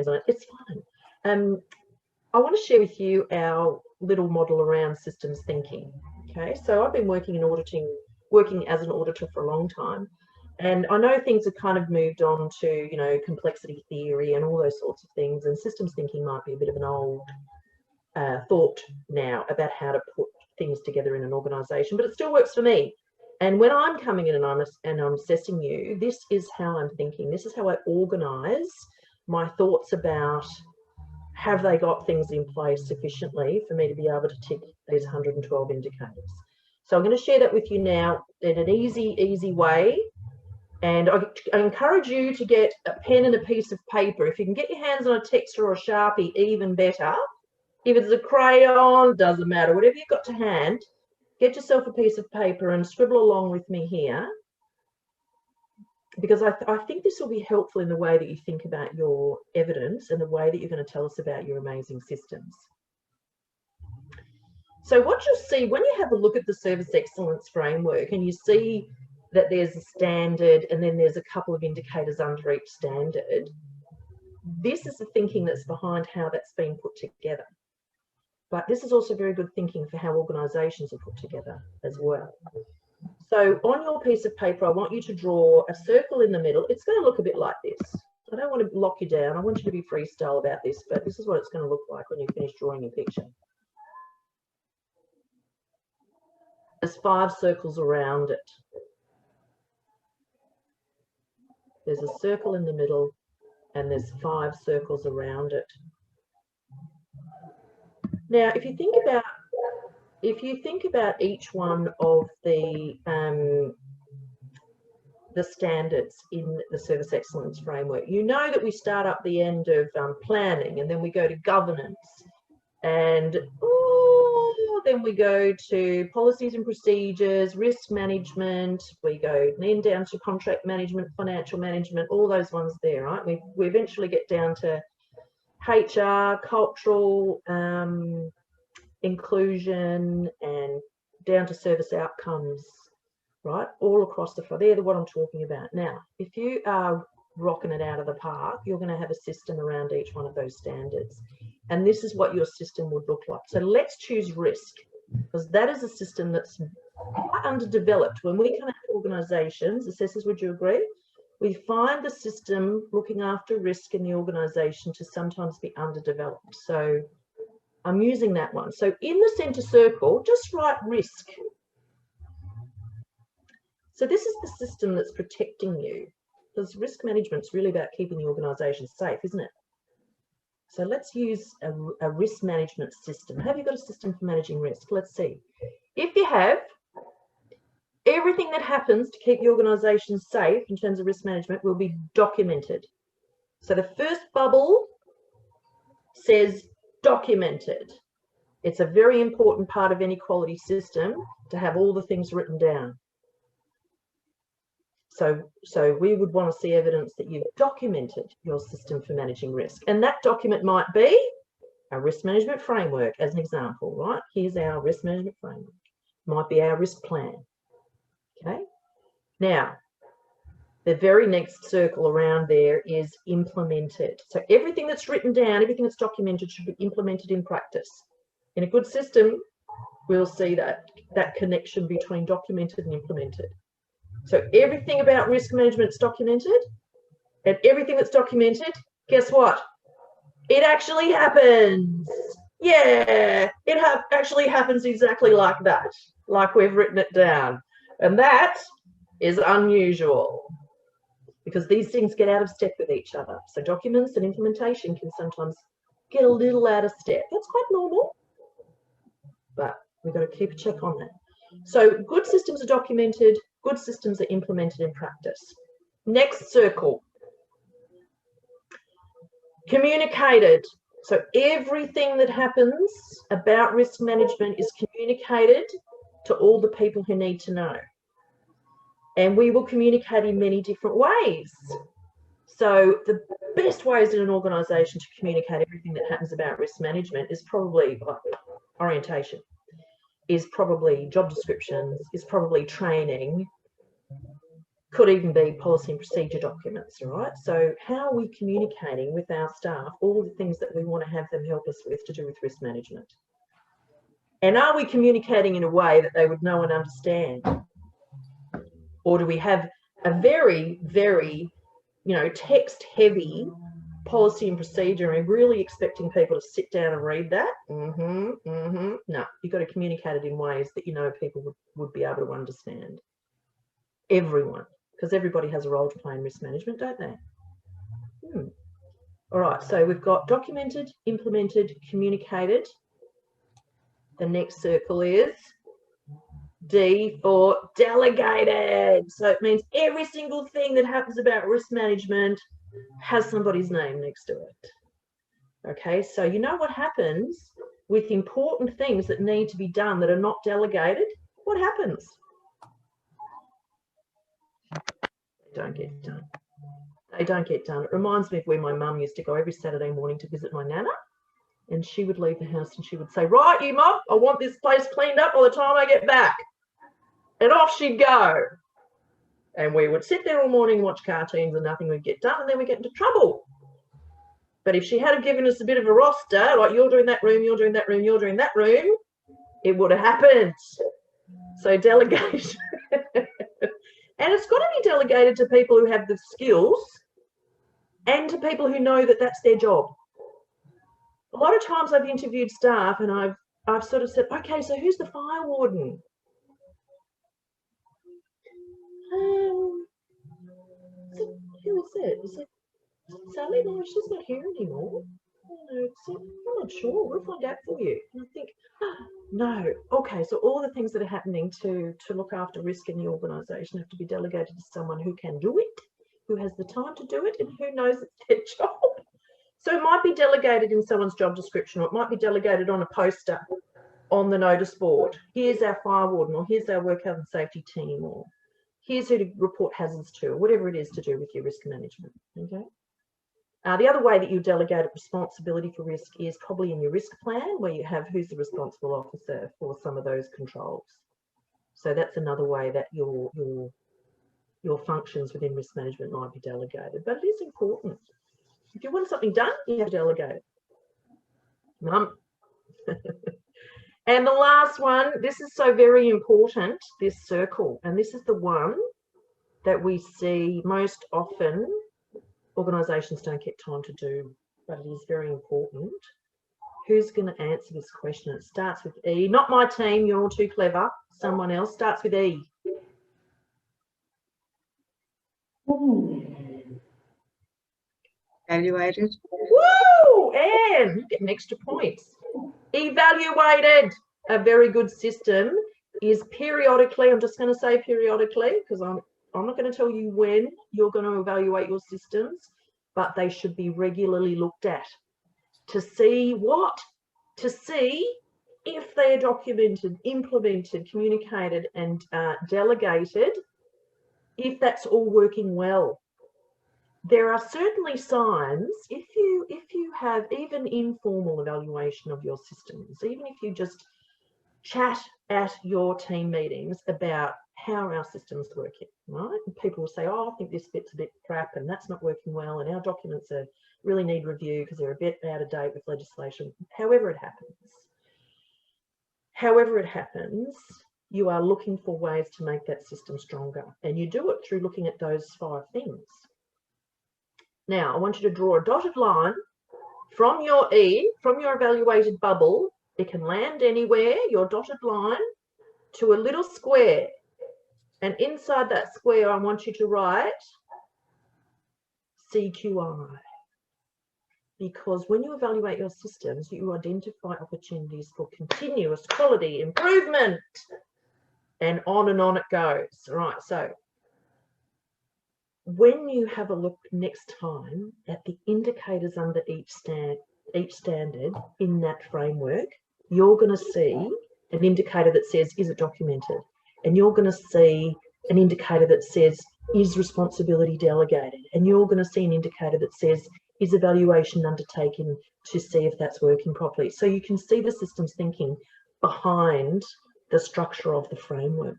hands on it, it's fine. I want to share with you our little model around systems thinking. Okay, so I've been working in auditing, working as an auditor for a long time, and I know things have kind of moved on to, you know, complexity theory and all those sorts of things, and systems thinking might be a bit of an old thought now about how to put things together in an organisation, but it still works for me. And when I'm coming in and I'm assessing you, this is how I'm thinking. This is how I organise my thoughts about, have they got things in place sufficiently for me to be able to tick these 112 indicators? So I'm going to share that with you now in an easy way. And I encourage you to get a pen and a piece of paper. If you can get your hands on a Textra or a Sharpie, even better. If it's a crayon, doesn't matter. Whatever you've got to hand, get yourself a piece of paper and scribble along with me here, because I think this will be helpful in the way that you think about your evidence and the way that you're going to tell us about your amazing systems. So what you'll see when you have a look at the Service Excellence Framework and you see that there's a standard and then there's a couple of indicators under each standard, this is the thinking that's behind how that's been put together. But this is also very good thinking for how organisations are put together as well. So on your piece of paper, I want you to draw a circle in the middle. It's going to look a bit like this. I don't want to lock you down. I want you to be freestyle about this, but this is what it's going to look like when you finish drawing your picture. There's 5 circles around it. There's a circle in the middle and there's 5 circles around it. Now, if you think about each one of the standards in the Service Excellence Framework, you know that we start up the end of planning, and then we go to governance, and then we go to policies and procedures, risk management, we go then down to contract management, financial management, all those ones there, right? We eventually get down to HR, cultural inclusion, and down to service outcomes, right? All across the front. They're what I'm talking about. Now, if you are rocking it out of the park, you're going to have a system around each one of those standards. And this is what your system would look like. So let's choose risk, because that is a system that's quite underdeveloped. When we come out to organisations, assessors, would you agree? We find the system looking after risk in the organisation to sometimes be underdeveloped. So I'm using that one. So in the centre circle, just write risk. So this is the system that's protecting you, because risk management is really about keeping the organisation safe, isn't it? So let's use a risk management system. Have you got a system for managing risk? Let's see. If you have, everything that happens to keep the organisation safe in terms of risk management will be documented. So the first bubble says documented. It's a very important part of any quality system to have all the things written down. So we would want to see evidence that you've documented your system for managing risk. And that document might be a risk management framework, as an example, right? Here's our risk management framework. Might be our risk plan. Okay. Now, the very next circle around there is implemented. So everything that's written down, everything that's documented should be implemented in practice. In a good system, we'll see that connection between documented and implemented. So everything about risk management is documented, and everything that's documented, guess what? It actually happens. Yeah, it actually happens exactly like that, like we've written it down. And that is unusual, because these things get out of step with each other. So documents and implementation can sometimes get a little out of step. That's quite normal, but we've got to keep a check on that. So good systems are documented, good systems are implemented in practice. Next circle, communicated. So everything that happens about risk management is communicated to all the people who need to know. And we will communicate in many different ways. So the best ways in an organisation to communicate everything that happens about risk management is probably orientation, is probably job descriptions, is probably training, Could even be policy and procedure documents, right? So how are we communicating with our staff all the things that we want to have them help us with to do with risk management? And are we communicating in a way that they would know and understand? Or do we have a very, very, text-heavy policy and procedure and really expecting people to sit down and read that? No, you've got to communicate it in ways that people would be able to understand. Everyone, because everybody has a role to play in risk management, don't they? All right, so we've got documented, implemented, communicated. The next circle is D for delegated. So it means every single thing that happens about risk management has somebody's name next to it. Okay, so you know what happens with important things that need to be done that are not delegated? What happens? They don't get done. They don't get done. It reminds me of where my mum used to go every Saturday morning to visit my nana. And she would leave the house and she would say, right, you mum, I want this place cleaned up by the time I get back. And off she'd go. And we would sit there all morning and watch cartoons and nothing would get done, and then we get into trouble. But if she had given us a bit of a roster, like you're doing that room, you're doing that room, you're doing that room, it would have happened. So delegation. And it's got to be delegated to people who have the skills and to people who know that that's their job. A lot of times I've interviewed staff and I've sort of said, okay, so who's the fire warden? Who is it? Is it Sally? No, she's not here anymore. I'm not sure. We'll find out for you. And I think, no. Okay, so all the things that are happening to look after risk in the organisation have to be delegated to someone who can do it, who has the time to do it, and who knows it's their job. So it might be delegated in someone's job description, or it might be delegated on a poster on the notice board. Here's our fire warden, or here's our work health and safety team, or here's who to report hazards to, or whatever it is to do with your risk management. Okay. The other way that you delegate responsibility for risk is probably in your risk plan, where you have who's the responsible officer for some of those controls. So that's another way that your functions within risk management might be delegated. But it is important. If you want something done, you have to delegate it. And the last one, this is so very important, this circle, and this is the one that we see most often organisations don't get time to do, but it is very important. Who's going to answer this question? It starts with E. Not my team, you're all too clever. Someone else. Starts with E. Evaluated. Woo! And you get an extra points. Evaluated. A very good system is periodically, I'm just going to say periodically, because I'm not going to tell you when you're going to evaluate your systems, but they should be regularly looked at to see what? To see if they are documented, implemented, communicated, and delegated, if that's all working well. There are certainly signs, if you have even informal evaluation of your systems, even if you just chat at your team meetings about how our system's working, right? And people will say, oh, I think this bit's a bit crap and that's not working well, and our documents really need review because they're a bit out of date with legislation. However it happens, you are looking for ways to make that system stronger, and you do it through looking at those 5 things. Now, I want you to draw a dotted line from your E, from your evaluated bubble. It can land anywhere, your dotted line, to a little square. And inside that square, I want you to write CQI. Because when you evaluate your systems, you identify opportunities for continuous quality improvement. And on it goes. All right, so when you have a look next time at the indicators under each standard in that framework, you're going to see an indicator that says, is it documented? And you're going to see an indicator that says, is responsibility delegated? And you're going to see an indicator that says, is evaluation undertaken to see if that's working properly? So you can see the systems thinking behind the structure of the framework.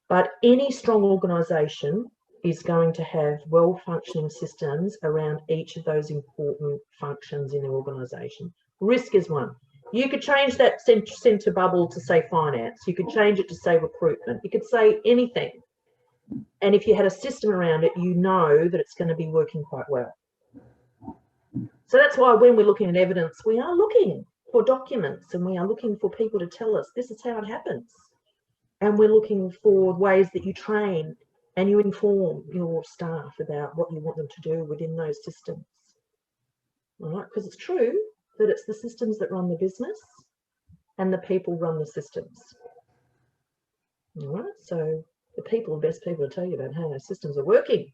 But any strong organisation is going to have well-functioning systems around each of those important functions in the organisation. Risk is one. You could change that centre bubble to say finance. You could change it to say recruitment. You could say anything. And if you had a system around it, you know that it's going to be working quite well. So that's why when we're looking at evidence, we are looking for documents and we are looking for people to tell us this is how it happens. And we're looking for ways that you train and you inform your staff about what you want them to do within those systems. All right, because it's true that it's the systems that run the business and the people run the systems. All right, so the people are the best people to tell you about how those systems are working.